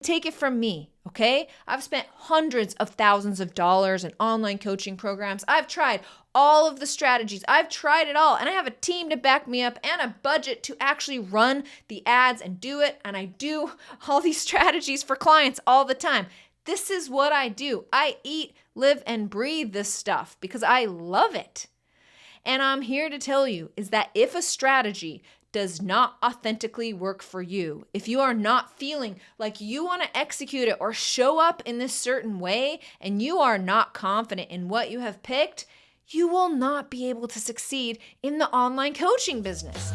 Take it from me, okay? I've spent hundreds of thousands of dollars in online coaching programs. I've tried all of the strategies. I've tried it all, and I have a team to back me up and a budget to actually run the ads and do it, and I do all these strategies for clients all the time. This is what I do. I eat, live, and breathe this stuff because I love it. And I'm here to tell you is that if a strategy does not authentically work for you, if you are not feeling like you want to execute it or show up in this certain way, and you are not confident in what you have picked, you will not be able to succeed in the online coaching business.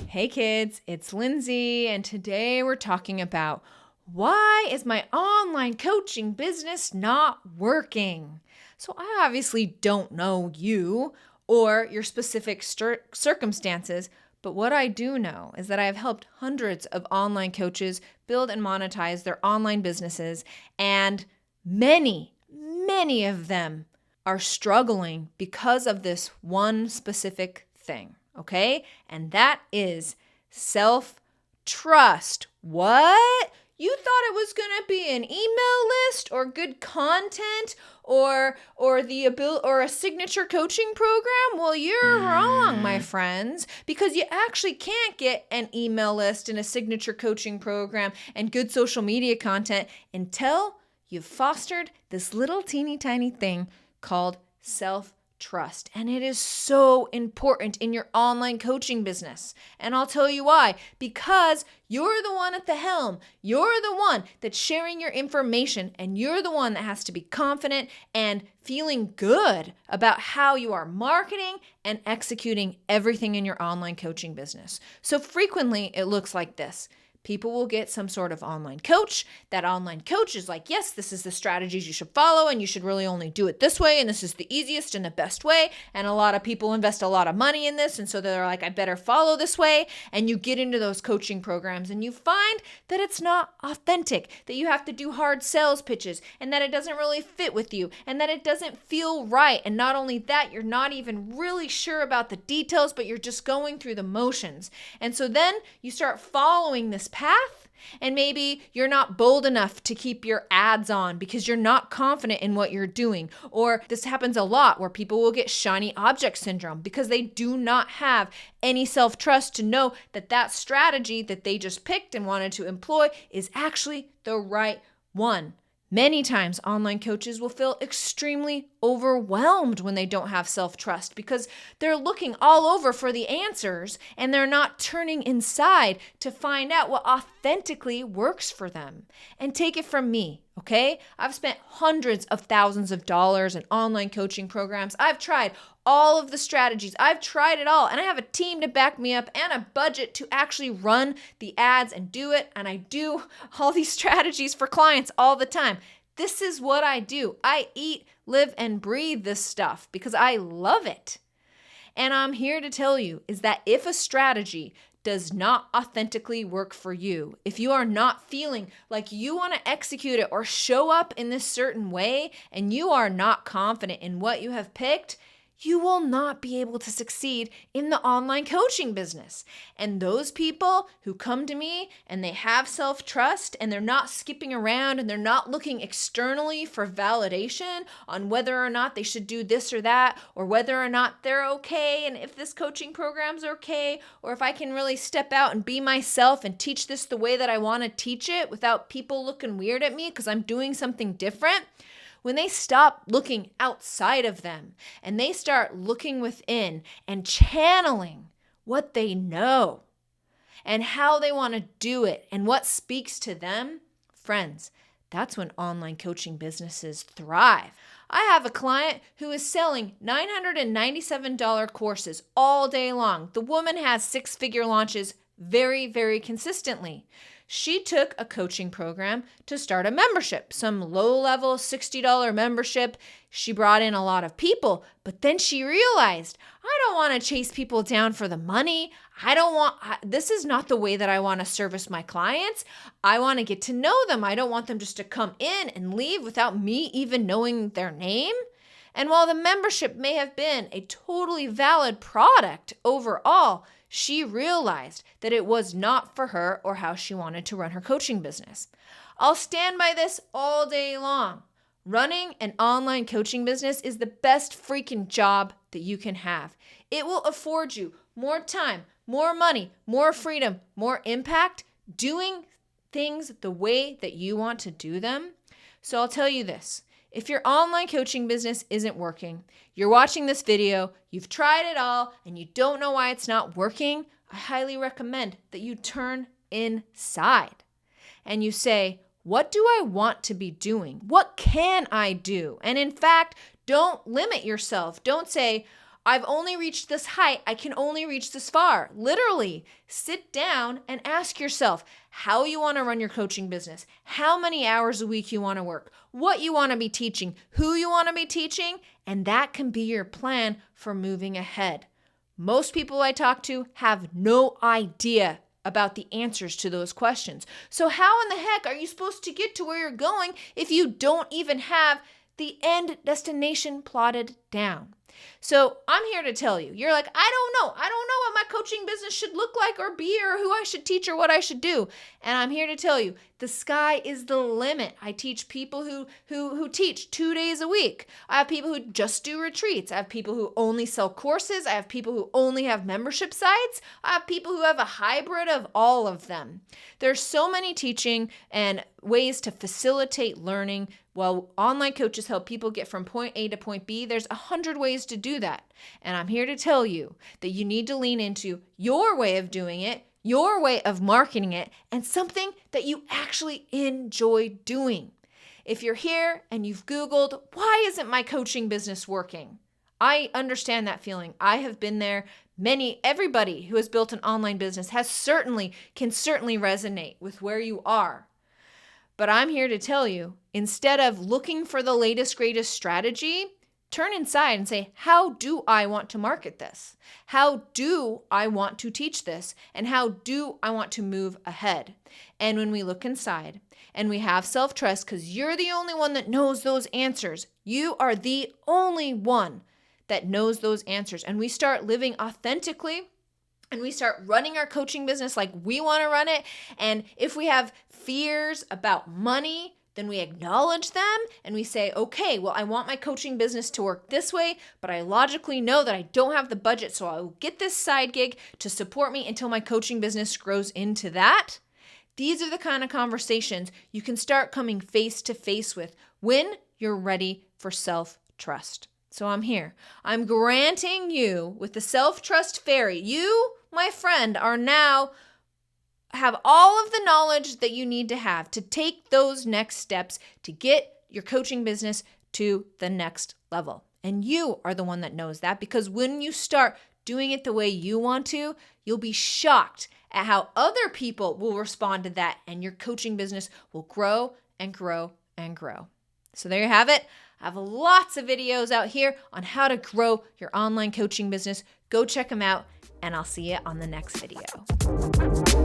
Hey kids, it's Lindsey, and today we're talking about why is my online coaching business not working? So I obviously don't know you or your specific circumstances, but what I do know is that I have helped hundreds of online coaches build and monetize their online businesses, and many of them are struggling because of this one specific thing, okay? And that is self-trust. What? You thought it was going to be an email list or good content or a signature coaching program? Well, you're wrong, my friends, because you actually can't get an email list and a signature coaching program and good social media content until you've fostered this little teeny tiny thing called self-trust. And it is so important in your online coaching business. And I'll tell you why. Because you're the one at the helm. You're the one that's sharing your information, and you're the one that has to be confident and feeling good about how you are marketing and executing everything in your online coaching business. So frequently it looks like this. People will get some sort of online coach. That online coach is like, yes, this is the strategies you should follow, and you should really only do it this way, and this is the easiest and the best way. And a lot of people invest a lot of money in this, and so they're like, I better follow this way. And you get into those coaching programs, and you find that it's not authentic, that you have to do hard sales pitches, and that it doesn't really fit with you, and that it doesn't feel right. And not only that, you're not even really sure about the details, but you're just going through the motions. And so then you start following this path, and maybe you're not bold enough to keep your ads on because you're not confident in what you're doing. Or this happens a lot where people will get shiny object syndrome because they do not have any self-trust to know that that strategy that they just picked and wanted to employ is actually the right one. Many times online coaches will feel extremely overwhelmed when they don't have self-trust because they're looking all over for the answers and they're not turning inside to find out what authentically works for them. And take it from me, okay? I've spent hundreds of thousands of dollars in online coaching programs. I've tried all of the strategies. I've tried it all, and I have a team to back me up and a budget to actually run the ads and do it, and I do all these strategies for clients all the time. This is what I do. I eat, live, and breathe this stuff because I love it. And I'm here to tell you is that if a strategy does not authentically work for you, if you are not feeling like you want to execute it or show up in this certain way, and you are not confident in what you have picked, you will not be able to succeed in the online coaching business. And those people who come to me and they have self-trust and they're not skipping around and they're not looking externally for validation on whether or not they should do this or that, or whether or not they're okay, and if this coaching program's okay, or if I can really step out and be myself and teach this the way that I want to teach it without people looking weird at me because I'm doing something different. When they stop looking outside of them and they start looking within and channeling what they know and how they want to do it and what speaks to them, friends, that's when online coaching businesses thrive. I have a client who is selling $997 courses all day long. The woman has six-figure launches very, very consistently. She took a coaching program to start a membership, some low-level $60 membership. She brought in a lot of people, but then she realized, I don't want to chase people down for the money. This is not the way that I want to service my clients. I want to get to know them. I don't want them just to come in and leave without me even knowing their name. And while the membership may have been a totally valid product overall, She realized that it was not for her or how she wanted to run her coaching business. I'll stand by this all day long. Running an online coaching business is the best freaking job that you can have. It will afford you more time, more money, more freedom, more impact, doing things the way that you want to do them. So I'll tell you this. If your online coaching business isn't working, you're watching this video, you've tried it all, and you don't know why it's not working, I highly recommend that you turn inside and you say, what do I want to be doing? What can I do? And in fact, don't limit yourself. Don't say, I've only reached this height. I can only reach this far. Literally, sit down and ask yourself how you want to run your coaching business, how many hours a week you want to work, what you want to be teaching, who you want to be teaching, and that can be your plan for moving ahead. Most people I talk to have no idea about the answers to those questions. So how in the heck are you supposed to get to where you're going if you don't even have the end destination plotted down? So I'm here to tell you, you're like, I don't know what my coaching business should look like or be or who I should teach or what I should do. And I'm here to tell you, the sky is the limit. I teach people who teach 2 days a week. I have people who just do retreats. I have people who only sell courses. I have people who only have membership sites. I have people who have a hybrid of all of them. There's so many teaching and ways to facilitate learning. While online coaches help people get from point A to point B, there's 100 ways to do that. And I'm here to tell you that you need to lean into your way of doing it, your way of marketing it, and something that you actually enjoy doing. If you're here and you've Googled, why isn't my coaching business working? I understand that feeling. I have been there. Everybody who has built an online business can certainly resonate with where you are. But I'm here to tell you, instead of looking for the latest, greatest strategy, turn inside and say, how do I want to market this? How do I want to teach this? And how do I want to move ahead? And when we look inside and we have self-trust, because you're the only one that knows those answers, you are the only one that knows those answers. And we start living authentically, and we start running our coaching business like we want to run it. And if we have fears about money, then we acknowledge them and we say, okay, well, I want my coaching business to work this way, but I logically know that I don't have the budget, so I will get this side gig to support me until my coaching business grows into that. These are the kind of conversations you can start coming face to face with when you're ready for self-trust. So I'm here. I'm granting you with the self-trust fairy. You, my friend, are now have all of the knowledge that you need to have to take those next steps to get your coaching business to the next level. And you are the one that knows that, because when you start doing it the way you want to, you'll be shocked at how other people will respond to that, and your coaching business will grow and grow and grow. So there you have it. I have lots of videos out here on how to grow your online coaching business. Go check them out, and I'll see you on the next video.